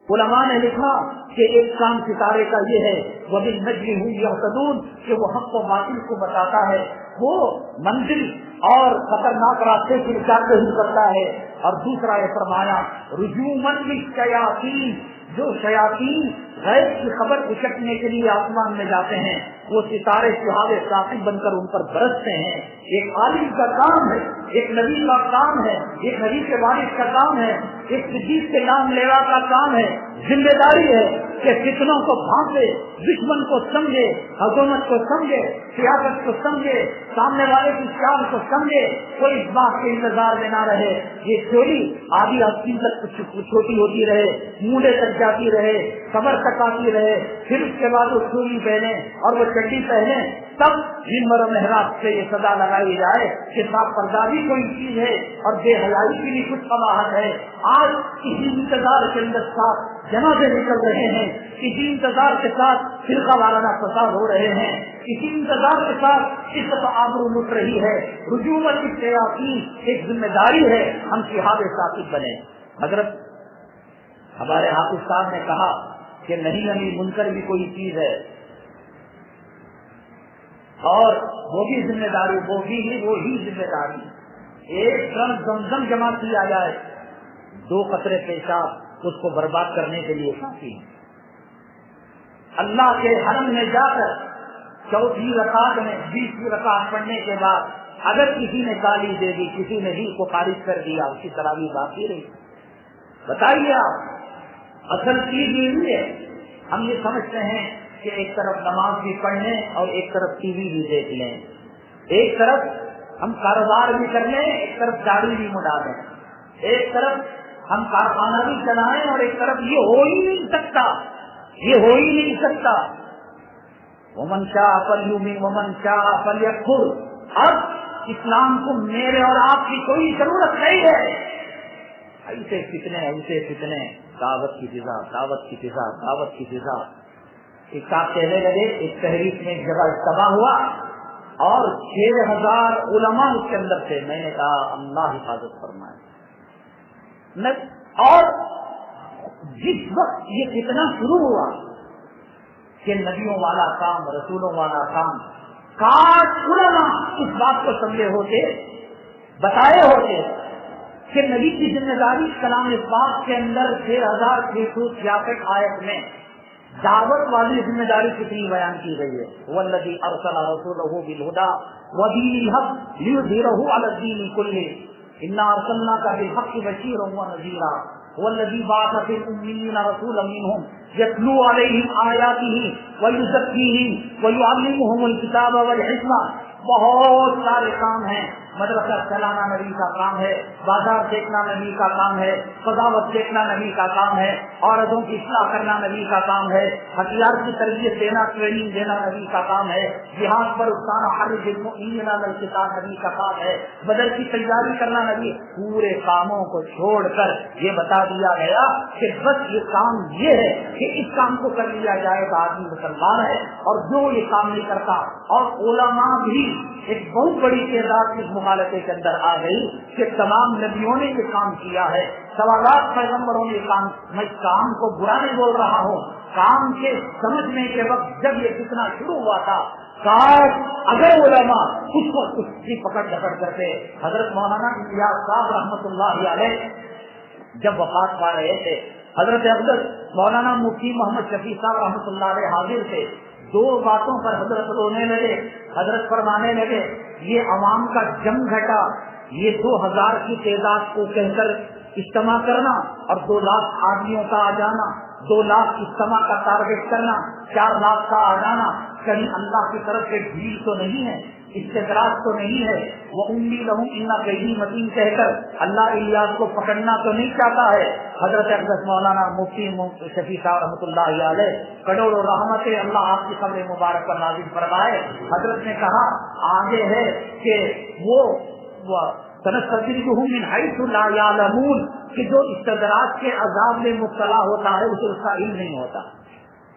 علماء نے لکھا کہ ایک کام ستارے کا یہ ہے وَبِالنَّجْمِ هُمْ يَهْتَدُونَ کہ وہ حق و باطل کو بتاتا ہے، وہ منزل اور خطرناک راستے کی رہنمائی کرتا ہے۔ اور دوسرا یہ فرمایا رجوماً للشیاطین، جو شیاطین غیب کی خبر اچکنے کے لیے آسمان میں جاتے ہیں وہ ستارے شہاب ثاقب بن کر ان پر برستے ہیں۔ ایک عالم کا کام ہے، ایک نبی کا کام ہے، ایک نبی کے وارث کا کام ہے، ایک صدیق کے نام لیوا کا کام ہے، ذمہ داری ہے کہ فتنوں کو بھانپے، دشمن کو سمجھے، حکومت کو سمجھے، سیاست کو سمجھے، سامنے والے کی چال کو سمجھے، کوئی اس بات کے انتظار میں نہ رہے یہ چوری آدھی آستین تک چھوٹی ہوتی رہے، مونڈے تک جاتی رہے، کمر تک آتی رہے، پھر اس کے بعد وہ چوری پہنے اور وہ چڈی پہنے، تب منبر و محراب سے یہ صدا لگائی جائے کہ صاف پردازی کوئی چیز ہے اور بے حیائی کی بھی کچھ قباحت ہے۔ آج اسی انتظار کے اندر ساتھ جنازے نکل رہے ہیں، اسی انتظار کے ساتھ فرقہ وارانہ فساد ہو رہے ہیں، اسی انتظار کے ساتھ اس طرح آبرو لٹ رہی ہے۔ رجوعت الشیاطین ایک ذمہ داری ہے، ہم شہاب ثاقب بنے۔ حضرت ہمارے حافظ صاحب نے کہا کہ نہیں منکر بھی کوئی چیز ہے اور وہ بھی ذمہ داری، وہی ذمہ داری۔ ایک ڈرم زمزم جمع کیا جائے، 2 قطرے پیشاب اس کو برباد کرنے کے لیے کافی ہے۔ اللہ کے حرم میں جا کر 4 رکعت میں 20 رکعت پڑھنے کے بعد اگر کسی نے گالی دے دی، کسی نے ہی کو خارج کر دیا، اس کی تراویح باقی رہی۔ بتائیے آپ اصل چیز یہ ہے، ہم یہ سمجھتے ہیں کہ ایک طرف نماز بھی پڑھ لیں اور ایک طرف ٹی وی بھی دیکھ لیں، ایک طرف ہم کاروبار بھی کر لیں، ایک طرف داڑھی بھی مڈا دیں، ایک طرف ہم کارخانہ بھی چلائیں اور ایک طرف یہ ہو ہی نہیں سکتا، یہ ہو ہی نہیں سکتا۔ ومن شاء فلیؤمن ومن شاء فلیکفر۔ اب اسلام کو میرے اور آپ کی کوئی ضرورت نہیں ہے، ایسے فتنے، دعوت کی فضا۔ ایک صاحب کہنے لگے، ایک تحریک میں ایک جگہ اجتماع ہوا اور 6000 علماء اس کے اندر تھے۔ میں نے کہا اللہ حفاظت فرمائے۔ اور جس وقت یہ فتنہ شروع ہوا کہ نبیوں والا کام، رسولوں والا کام، کاش علماء اس بات کو سمجھے ہوتے، بتائے ہوتے کہ نبی کی ذمہ داری کلام پاک کے اندر 6666 آیت میں دعوت والی ذمہ داری کتنی بیان کی گئی ہے۔ والذی ارسل رسولہ بالہدی ودین الحق لیظہرہ علی الدین کلہ انا ارسلناک بالحق بشیرا ونذیرا والذی بعث فی الأمیین رسولا منہم یتلو علیہم آیاتہ ویزکیہم ویعلمہم الکتاب والحکمہ۔ بہت سارے کام ہیں، مدرسہ چلانا نبی کا کام ہے، بازار دیکھنا نبی کا کام ہے، قضاوت دیکھنا نبی کا کام ہے، عورتوں کی اصلاح کرنا نبی کا کام ہے، ہتھیار کی تربیت دینا، ٹریننگ دینا نبی کا کام ہے، جہاد پر اکسانا حرج المؤمنین علی القتال نبی کا کام ہے، بدر کی تیاری کرنا نبی۔ پورے کاموں کو چھوڑ کر یہ بتا دیا گیا کہ بس یہ کام یہ ہے کہ اس کام کو کر لیا جائے تو آدمی مسلمان ہے، اور جو یہ کام نہیں کرتا۔ اور علماء بھی ایک بہت بڑی تعداد اس مغالطے کے اندر آ گئی کہ تمام نبیوں نے یہ کام کیا ہے، سوالات پیغمبروں نے کام۔ میں کام کو برا نہیں بول رہا ہوں، کام کے سمجھنے کے وقت جب یہ فتنہ شروع ہوا تھا، کاش اگر علماء اس کو اس کی پکڑ دکڑ کرتے۔ حضرت مولانا الیاس صاحب رحمۃ اللہ علیہ جب وفات پا رہے تھے، حضرت افضل مولانا مفتی محمد شفیع صاحب رحمۃ اللہ علیہ حاضر تھے۔ 2 باتوں پر حضرت رونے لگے۔ حضرت فرمانے لگے یہ عوام کا جم گھٹا، یہ 2000 کی تعداد کو کہہ کر اجتماع کرنا اور 2 لاکھ آدمیوں کا آ جانا، 2 لاکھ اجتماع کا ٹارگیٹ کرنا، 4 لاکھ کا آ جانا، کہیں اللہ کی طرف سے بھیڑ تو نہیں ہے، استدراج تو نہیں ہے، وہ امی لہم انا کیدی متین کہہ کر اللہ الیاس کو پکڑنا تو نہیں چاہتا ہے۔ حضرت حضرت مولانا مفتی شفیع صاحب رحمۃ اللہ علیہ کروڑوں رحمت اللہ آپ کی قبر مبارک پر نازل فرمائے۔ حضرت نے کہا آگے ہے کہ وہ سنستدرجهم من حیث لا یعلمون، کہ جو استدراج کے عذاب میں مبتلا ہوتا ہے اسے اس کا علم نہیں ہوتا۔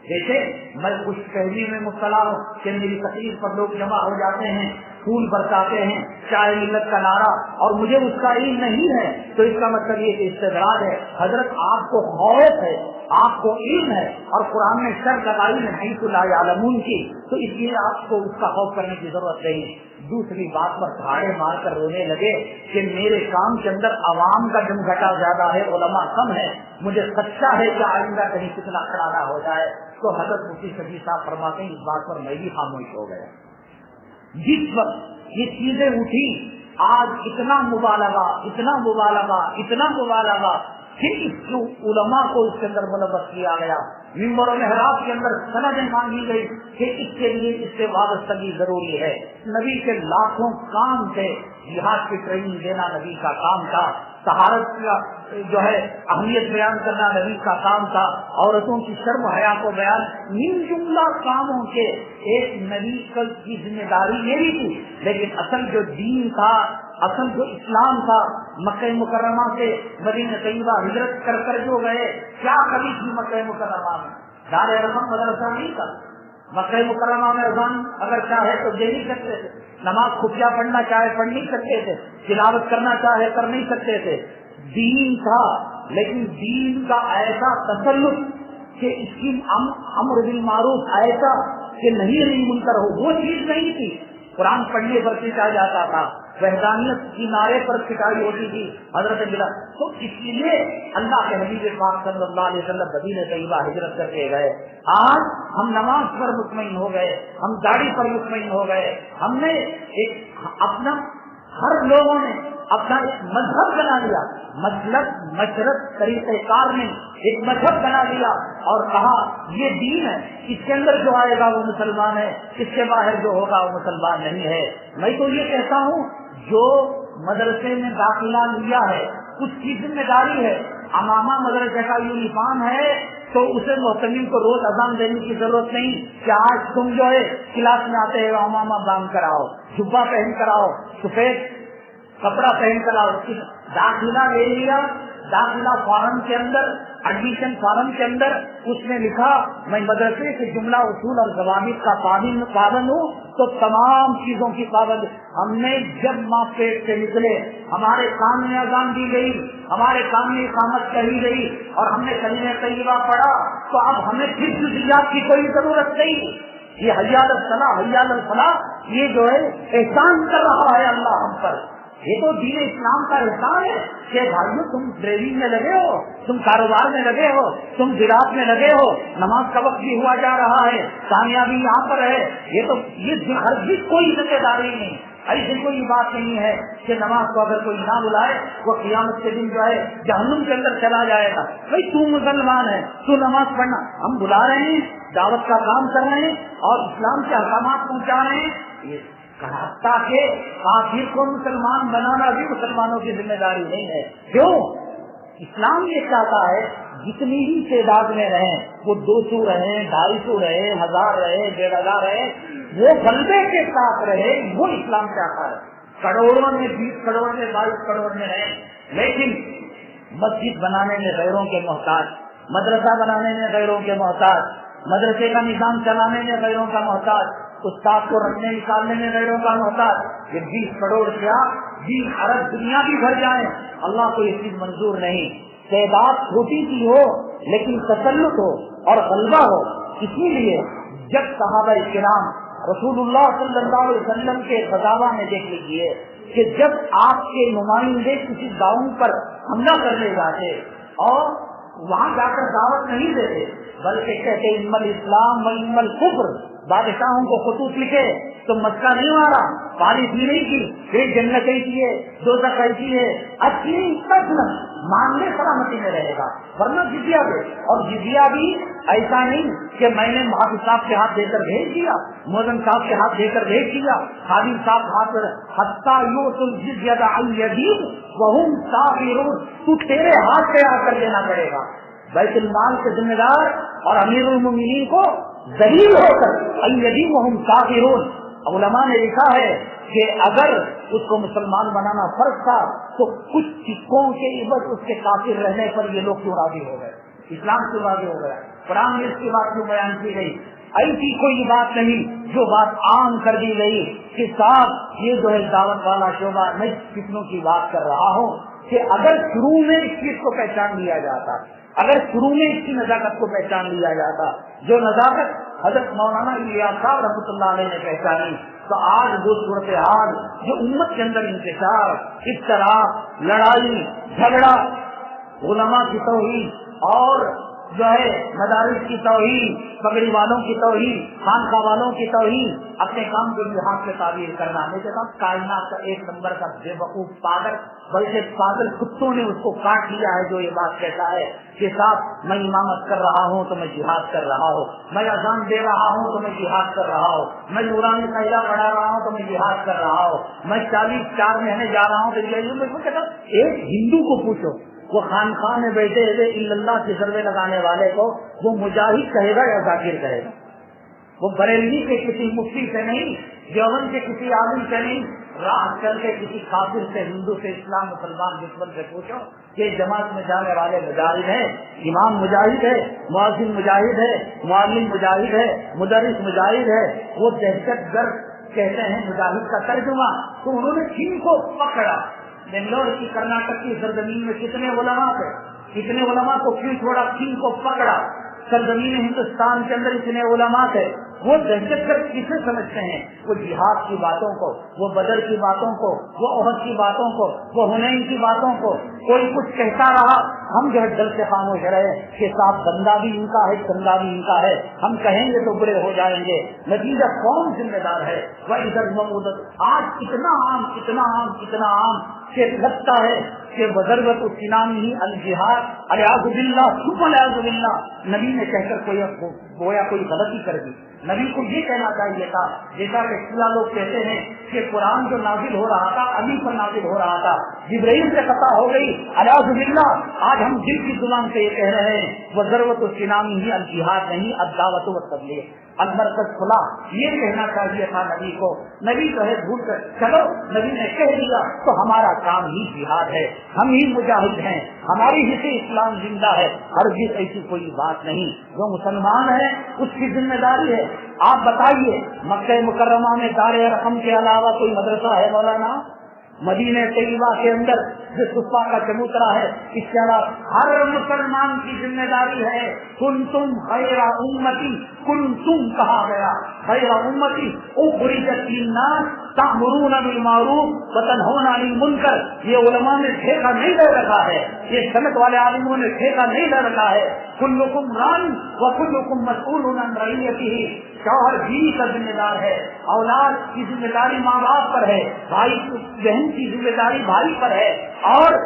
جیسے میں خوش فہمی میں مبتلا ہوں کہ میری تقریر پر لوگ جمع ہو جاتے ہیں، پھول برساتے ہیں، چائے ملت کا نعرہ، اور مجھے اس کا علم نہیں ہے، تو اس کا مطلب یہ کہ استدراج ہے۔ حضرت آپ کو خوف ہے آپ کو علم ہے اور قرآن نے شرط لگائی ہے حیث لا یعلمون کی، تو اس لیے آپ کو اس کا خوف کرنے کی ضرورت نہیں۔ دوسری بات پر دھاڑے مار کر رونے لگے کہ میرے کام کے اندر عوام کا جم گھٹا زیادہ ہے، علماء کم ہے، مجھے خدشہ ہے کہ آئندہ کہیں کتنا کھڑا نہ ہو جائے۔ تو حضرت مفتی شفیع صاحب فرماتے ہیں اس بات پر میں بھی خاموش ہو گیا۔ جس وقت یہ چیزیں اٹھی، آج اتنا مبالغہ پھر اس علماء کو اس کے اندر ملوث کیا گیا، ممبر و محراب کے اندر سندیں مانگی گئی کہ اس کے لیے اس سے وابستگی ضروری ہے۔ نبی کے لاکھوں کام تھے، جہاد کی ٹریننگ دینا نبی کا کام تھا، طہارت کا جو ہے اہمیت بیان کرنا نبی کا کام تھا، عورتوں کی شرم و حیا کو بیان، من جملہ کاموں کے ایک نبی کی ذمہ داری میری تھی۔ لیکن اصل جو دین تھا، اصل جو اسلام تھا، مکہ مکرمہ سے مدینہ طیبہ ہجرت کر کر جو گئے، کیا کبھی تھی مکہ مکرمہ میں؟ دار ارقم مدرسہ نہیں تھا۔ مکہ مکرمہ میں اذان اگر چاہے تو دے نہیں سکتے تھے، نماز خفیہ پڑھنا چاہے پڑھ نہیں سکتے تھے، تلاوت کرنا چاہے کر نہیں سکتے تھے۔ دین تھا، لیکن دین کا ایسا تسلط کہ اس کی امر بالمعروف ایسا کہ نہیں منکر ہو، وہ چیز نہیں تھی۔ قرآن پڑھنے پر پٹا جاتا تھا، وحدانیت کی نعرے پر پٹائی ہوتی تھی حضرت بلال۔ تو اس لیے اللہ کے حبیب پاک صلی اللہ علیہ وسلم مدینہ طیبہ ہجرت کر کے گئے۔ آج ہم نماز پر مطمئن ہو گئے، ہم داڑھی پر مطمئن ہو گئے، ہم نے ایک اپنا، ہر لوگوں نے اپنا ایک مذہب بنا لیا، مسلک مشرق طریقہ کار نے ایک مذہب بنا لیا اور کہا یہ دین ہے، اس کے اندر جو آئے گا وہ مسلمان ہے، اس کے باہر جو ہوگا وہ مسلمان نہیں ہے۔ میں تو یہ کہتا ہوں جو مدرسے میں داخلہ لیا ہے اس کی ذمہ داری ہے، امامہ مدرسے کا یونیفارم ہے تو اسے محتمین کو روز اذان دینے کی ضرورت نہیں کہ آج تم جو ہے کلاس میں آتے ہیں امامہ باندھ کر آؤ، جبہ پہن کر آؤ، سفید کپڑا پہن کر آؤ۔ داخلہ لے لیا، داخلہ فارم کے اندر، ایڈمیشن فارم کے اندر اس نے لکھا میں مدرسے کے جملہ اصول اور ضوابط کا پابند ہوں، تو تمام چیزوں کی پابند۔ ہم نے جب ماں پیٹ سے نکلے ہمارے سامنے اذان دی گئی، ہمارے سامنے اقامت کہی گئی اور ہم نے کلمہ طیبہ پڑھا، تو اب ہمیں پھر جزیات کی کوئی ضرورت نہیں۔ یہ حی علی الصلاۃ حی علی الفلاح یہ جو ہے احسان کر رہا ہے اللہ ہم پر۔ یہ تو دین اسلام کا احسان ہے کہ بھائیو تم ڈرائیونگ میں لگے ہو، تم کاروبار میں لگے ہو، تم زراعت میں لگے ہو، نماز کا وقت بھی ہوا جا رہا ہے، کامیابی یہاں پر ہے۔ یہ ہر چیز کوئی ذمہ داری نہیں، ایسی کوئی بات نہیں ہے کہ نماز کو اگر کوئی نہ بلائے وہ قیامت کے دن جو ہے جہنم کے اندر چلا جائے گا۔ بھائی تو مسلمان ہے، تو نماز پڑھنا، ہم بلا رہے ہیں، دعوت کا کام کر رہے ہیں اور اسلام کے احکامات پہنچا رہے ہیں۔ یہ تاکہ کافر کو مسلمان بنانا بھی مسلمانوں کی ذمہ داری نہیں ہے۔ کیوں؟ اسلام یہ چاہتا ہے جتنی ہی تعداد میں رہیں، وہ 200 رہیں، 250 رہے، 1000 رہے، 1500 رہے، وہ غلبے کے ساتھ رہے، وہ اسلام چاہتا ہے۔ کروڑوں میں 20 کروڑ میں 22 کروڑ میں رہیں، لیکن مسجد بنانے میں غیروں کے محتاج، مدرسہ بنانے میں غیروں کے محتاج، مدرسے کا نظام چلانے میں غیروں کا محتاج، استاد کو رکھنے نکالنے میں غیروں کا محتاج۔ یہ 20 کروڑ کیا 20 ارب دنیا بھی بھر جائے، اللہ کو یہ چیز منظور نہیں۔ تعداد چھوٹی سی ہو لیکن تسلط ہو اور غلبہ ہو۔ اسی لیے جب صحابہ کرام رسول اللہ صلی اللہ علیہ وسلم کے غزوہ میں دیکھ لیجیے کہ جب آپ کے نمائندے کسی گاؤں پر حملہ کرنے جاتے اور وہاں جا کر دعوت نہیں دیتے بلکہ کہتے امل اسلام و امل کفر، بادشاہوں کو خطوط لکھے تو مسکا نہیں مارا، پالیسی نہیں کی، پھر جنت ایسی ہے، دوزخ ایسی ہے، اچھی تک ماننے سلامتی میں رہے گا، ورنہ جزیہ دے۔ اور جزیہ بھی ایسا نہیں کہ میں نے محافظ صاحب کے ہاتھ دے کر بھیج دیا، مؤذن صاحب کے ہاتھ دے کر بھیج دیا، خادم صاحب ہاتھ حتیٰ یؤتوا الجزیۃ عن ید وہم صاغرون، تو تیرے ہاتھ سے آ کر دینا پڑے گا۔ بیت المال کے ذمہ دار اور امیر المومنین کو ذلیل ہو کر ایدیم وہم صاغرون۔ علماء نے لکھا ہے کہ اگر اس کو مسلمان بنانا فرض تھا تو کچھ سکوں کے عوض اس کے کافر رہنے پر یہ لوگ کیوں راضی ہو گئے، اسلام کیوں راضی ہو گیا، قرآن میں اس کی بات کیوں بیان کی گئی؟ ایسی کوئی بات نہیں جو بات عام کر دی گئی کہ صاحب یہ جو ہے دعوت والا شعبہ، میں کتنوں کی بات کر رہا ہوں کہ اگر شروع میں اس چیز کو پہچان لیا جاتا، اگر شروع میں اس کی نزاکت کو پہچان لیا جاتا جو نزاکت حضرت مولانا الیاس صاحب رحمۃ اللہ علیہ نے پہچانی، تو آج وہ صورتحال جو امت کے اندر انتشار، اختلاف، لڑائی جھگڑا، علماء کی توہین اور جو ہے مدارس کی توہین، پگڑی والوں کی توہین، خانقاہ والوں کی توہین، اپنے کام کے لیے ہاتھ سے تعبیر کرنا، میں کہتا ہوں کائنات کا ایک نمبر کا بے وقوف پاگل، بلکہ پاگل کتوں نے اس کو کاٹ لیا ہے جو یہ بات کہتا ہے کہ صاحب میں امامت کر رہا ہوں تو میں جہاد کر رہا ہوں، میں اذان دے رہا ہوں تو میں جہاد کر رہا ہوں، میں نورانی قاعدہ پڑھا رہا ہوں تو میں جہاد کر رہا ہوں، میں 40 مہینے جا رہا ہوں تو کہتا ہوں ایک ہندو کو پوچھو، وہ خانقاہ میں بیٹھے ہوئے اللہ کے ضربے لگانے والے کو وہ مجاہد کہے گا یا ذاکر کہے گا؟ وہ بریلوی کے کسی مفتی سے نہیں، دیوبند کے کسی عالم سے نہیں، راہ چل کے کسی کافر سے، ہندو سے، اسلام مسلمان دشمن سے پوچھو کہ جماعت میں جانے والے مجاہد ہیں، امام مجاہد ہے، مؤذن مجاہد ہے، معلم مجاہد ہے، مدرس مجاہد ہے، وہ دہشت گرد کہتے ہیں مجاہد کا ترجمہ، تو انہوں نے کن کو پکڑا؟ بنگلور کی کرناٹک کی سرزمین میں کتنے علماء تھے، کتنے علماء کو کیوں چھوڑا، کن کو پکڑا؟ سرزمین ہندوستان کے اندر اتنے علماء تھے، وہ دہشت گرد کسے سمجھتے ہیں؟ وہ جہاد کی باتوں کو، وہ بدر کی باتوں کو، وہ احد کی باتوں کو، وہ حنین کی باتوں کو، کوئی کچھ کہتا رہا، ہم جو ہے دل سے خاموش رہے کہ صاحب بندہ بھی ان کا ہے، چندہ بھی ان کا ہے، ہم کہیں گے تو برے ہو جائیں گے، نتیجہ کون ذمہ دار ہے؟ وہ ادھر مودت آج اتنا عام کہ لگتا ہے کہ بضربت السنام ہی الجہاد الیاذ باللہ ثم الیاذ باللہ، نبی نے کہہ کر کوئی غلطی کر دی۔ نبی کو یہ کہنا چاہیے تھا، جیسا کہ شیعہ لوگ کہتے ہیں کہ قرآن جو نازل ہو رہا تھا علی پر نازل ہو رہا تھا، جبرائیل سے قطع ہو گئی، الیاذ باللہ، آج ہم دل کی زبان سے یہ کہہ رہے ہیں بضربت السنام ہی الجہاد نہیں الدعوت والتبلیغ المرکز کھلا، یہ کہنا چاہیے تھا نبی کو۔ نبی جو ہے بھول کر چلو، نبی نے کہہ دیا تو ہمارا کام ہی جہاد ہے، ہم ہی مجاہد ہیں، ہماری ہی سے اسلام زندہ ہے، ہرگز ایسی کوئی بات نہیں۔ جو مسلمان ہے اس کی ذمہ داری ہے۔ آپ بتائیے مکہ مکرمہ میں دار ارقم کے علاوہ کوئی مدرسہ ہے مولانا؟ مدینہ طیبہ کے اندر جو صفا کا چبوترا ہے، اس کے علاوہ ہر مسلمان کی ذمہ داری ہے۔ کنتم خیر امتی، کنتم کہا گیا خیر امتی اخرجت للناس تأمرون بالمعروف وتنہون عن المنکر، یہ علماء نے ٹھیکہ نہیں لے رکھا ہے، یہ سنت والے عالموں نے ٹھیکہ نہیں لے رکھا ہے۔ کلکم راع وکلکم مسئول عن رعیتہ، شوہر بیوی کا ذمہ دار ہے، اولاد کی ذمہ داری ماں باپ پر ہے، بھائی بہن کی ذمہ داری بھائی پر ہے، اور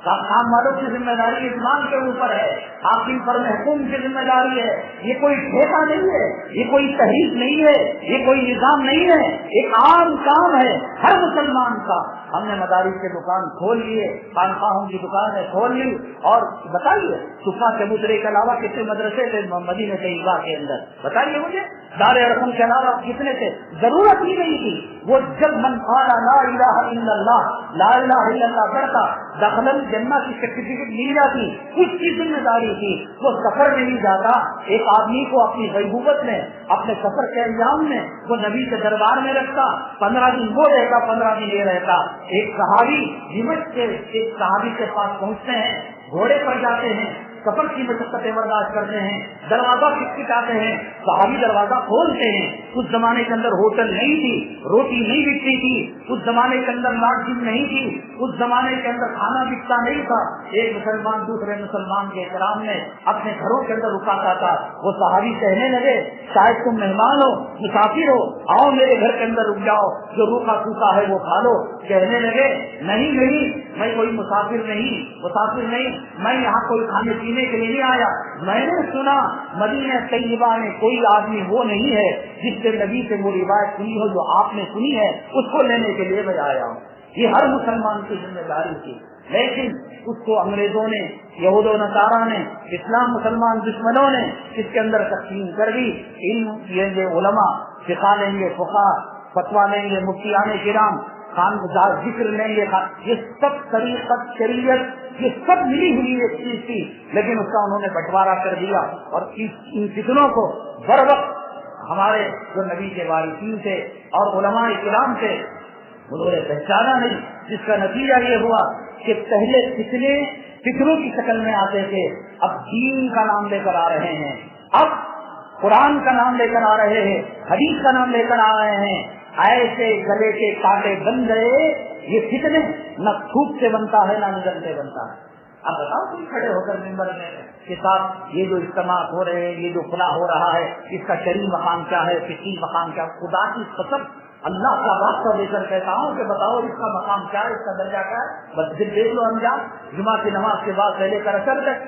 کام والوں کی ذمہ داری ایمان کے اوپر ہے، حاکم پر محکوم کی ذمہ داری ہے۔ یہ کوئی ٹھیکہ نہیں ہے، یہ کوئی تحریک نہیں ہے، یہ کوئی نظام نہیں ہے، ایک عام کام ہے ہر مسلمان کا۔ ہم نے مدارس کے دکان کھول لیے، خانقاہوں کی دکانیں کھول لی، اور بتائیے صفا چبوترے کے علاوہ کتنے مدرسے تھے مدینہ طیبہ کے اندر؟ بتائیے مجھے، دار ارقم کے علاوہ کتنے تھے؟ ضرورت ہی نہیں تھی۔ وہ جب من قال لا الہ الا اللہ، لا الہ الا اللہ پڑھتا دخل الجنہ کی سرٹیفکیٹ مل جاتی، اس کی ذمہ داری تھی۔ وہ سفر میں نہیں جاتا، ایک آدمی کو اپنی غیبوبت میں، اپنے سفر کے ایام میں وہ نبی کے دربار میں رکھتا، 15 دن وہ رہتا، 15 دن یہ رہتا۔ ایک صحابی دمشق کے ایک صحابی کے پاس پہنچتے ہیں، گھوڑے پر جاتے ہیں، سفر کی مشقتیں برداشت کرتے ہیں، دروازہ کھٹکھٹاتے ہیں، صحابی دروازہ کھولتے ہیں۔ اس زمانے کے اندر ہوٹل نہیں تھی، روٹی نہیں بکتی تھی، اس زمانے کے اندر لاٹرین نہیں تھی، اس زمانے کے اندر کھانا بکتا نہیں تھا۔ ایک مسلمان دوسرے مسلمان کے احترام میں اپنے گھروں کے اندر رکاتا تھا۔ وہ صحابی کہنے لگے شاید تم مہمان ہو، مسافر ہو، آؤ میرے گھر کے اندر رک جاؤ، جو روکھا سوکھا ہے وہ کھا لو۔ کہنے لگے نہیں میں کوئی مسافر نہیں، میں یہاں کوئی کھانے پینے کے لیے نہیں آیا، میں نے سنا مدینہ طیبہ میں کوئی آدمی وہ نہیں ہے جس سے نبی سے وہ روایت سنی ہو جو آپ نے سنی ہے، اس کو لینے کے لیے میں آیا ہوں۔ یہ ہر مسلمان کی ذمہ داری تھی، لیکن اس کو انگریزوں نے، یہود و نصارہ نے، اسلام مسلمان دشمنوں نے اس کے اندر تقسیم کر دی۔ یہ علماء فقہ لیں گے، فقہ فتوا لیں گے، مفتیان کرام خان ذکر لیں گے، یہ سب طریقت شریعت یہ سب ملی ہوئی ایک چیز تھی، لیکن اس کا انہوں نے بٹوارا کر دیا، اور ان فتنوں کو بر وقت ہمارے جو نبی کے وارثین تھے اور علماء کرام تھے انہوں نے پہچانا نہیں، جس کا نتیجہ یہ ہوا کہ پہلے فکروں کی شکل میں آتے تھے، اب دین کا نام لے کر آ رہے ہیں، اب قرآن کا نام لے کر آ رہے ہیں، حدیث کا نام لے کر آ رہے ہیں، ایسے گلے کے کانٹے بن گئے یہ فتنے، نہ تھوک سے بنتا ہے نہ نظر سے بنتا ہے۔ اب بتاؤ تم کھڑے ہو کر ممبر میں کے ساتھ یہ جو اجتماع ہو رہے ہیں، یہ جو فلاح ہو رہا ہے، اس کا شرعی مقام کیا ہے، فقہی مقام کیا، خدا کی قسم اللہ کا واسطہ دے کر کہتا ہوں کہ بتاؤ اس کا مقام کیا ہے، اس کا درجہ کیا ہے، بس پھر دیکھ لو انجام جمعہ کی نماز کے بعد سے لے کر اثر تک۔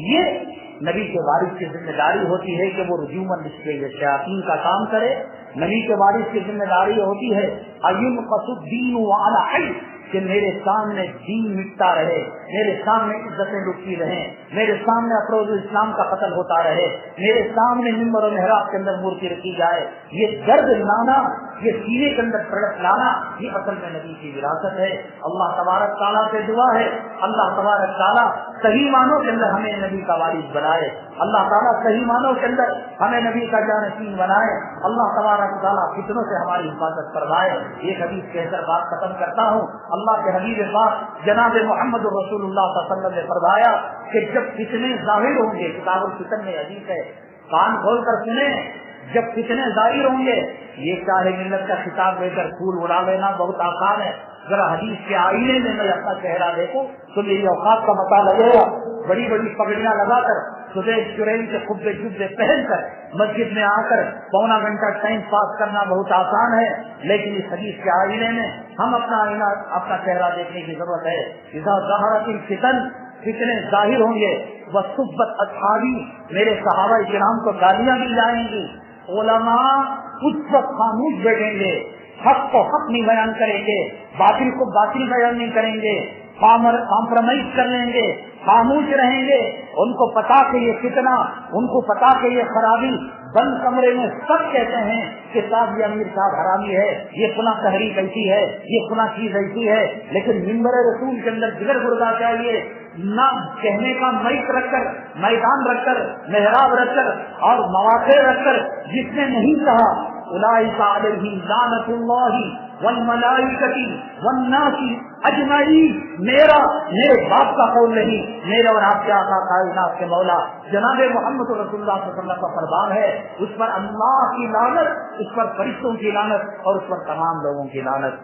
یہ نبی کے وارث کی ذمہ داری ہوتی ہے کہ وہ رجوماً اس کے شیاطین کا کام کرے۔ نبی کے وارث کی ذمہ داری ہوتی ہے ایوم قصد دین وعلی حی، کہ میرے سامنے دین مٹتا رہے، میرے سامنے عزتیں لٹتی رہیں، میرے سامنے افروز اسلام کا قتل ہوتا رہے، میرے سامنے ممبر و محراب کے اندر مورتی رکھی جائے۔ یہ درد لانا، یہ سینے کے اندر تڑپ لانا، یہ اصل میں نبی کی وراثت ہے۔ اللہ تبارک تعالیٰ سے دعا ہے اللہ تبارک تعالیٰ صحیح معنوں کے اندر ہمیں نبی کا وارث بنائے، اللہ تعالیٰ صحیح معنوں کے اندر ہمیں نبی کا جانشین بنائے، اللہ تبارک تعالیٰ فتنوں سے ہماری حفاظت فرمائے۔ ایک حدیث کہہ کر بات ختم کرتا ہوں۔ اللہ کے حبیب پاک جناب محمد رسول اللہ صلی اللہ علیہ وسلم نے فرمایا کہ جب فتنے ظاہر ہوں گے، کتاب الفتن میں حدیث ہے، کان کھول کر سنیں، جب فتنے ظاہر ہوں گے، یہ چاہے ملت کا خطاب لے کر پھول اڑا لینا بہت آسان ہے، ذرا حدیث کے آئینے میں میں اپنا چہرہ دیکھوں تو میری اوقات کا پتہ لگے گا۔ بڑی بڑی پگڑیاں لگا کر سدیش چرین کے خبے جبے پہن کر مسجد میں آ کر پونا گھنٹہ ٹائم پاس کرنا بہت آسان ہے، لیکن اس حدیث کے آئینے میں ہم اپنا چہرہ دیکھنے کی ضرورت ہے۔ اذا ظہرت الفتن، فتنے ظاہر ہوں گے، وصبت اصحابی، میرے صحابہ کرام کو گالیاں دی جائیں گی، علماء اس وقت خاموش بیٹھیں گے، حق کو حق نہیں بیان کریں گے، باطل کو باطل بیان نہیں کریں گے، کمپرومائز کر لیں گے، خاموش رہیں گے۔ ان کو پتا کہ یہ فتنہ، ان کو پتا کہ یہ خرابی، بند کمرے میں سب کہتے ہیں کہ صاحب یہ امیر صاحب حرامی ہے، یہ فلاں تحریک ایسی ہے، یہ فلاں چیز ایسی ہے، لیکن ممبر رسول کے اندر جگر گردہ چاہیے، نہ کہنے کا مائک رکھ کر، میدان رکھ کر، محراب رکھ کر اور مواقع رکھ کر جس نے نہیں کہا اولئک علیہم لعنۃ اللہ والملائکۃ والناس اجمعین، میرے باپ کا قول نہیں، میرے اور آپ کے آقا کائنات کے مولا جناب محمد رسول اللہ صلی اللہ علیہ وسلم کا فرمان ہے، اس پر اللہ کی لعنت، اس پر فرشتوں کی لعنت اور اس پر تمام لوگوں کی لعنت۔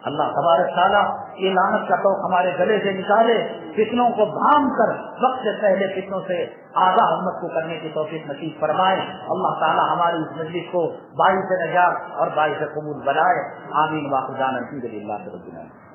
اللہ تبارک تعالیٰ یہ لعنت کا توق ہمارے گلے سے نکالے، فتنوں کو بھام کر وقت سے پہلے فتنوں سے آگاہ امت کو کرنے کی توفیق نصیب فرمائے۔ اللہ تعالیٰ ہماری اس مجلس کو باعث نجات اور باعث قبول بنائے۔ آمین واخر دعوانا الحمدللہ رب العالمین۔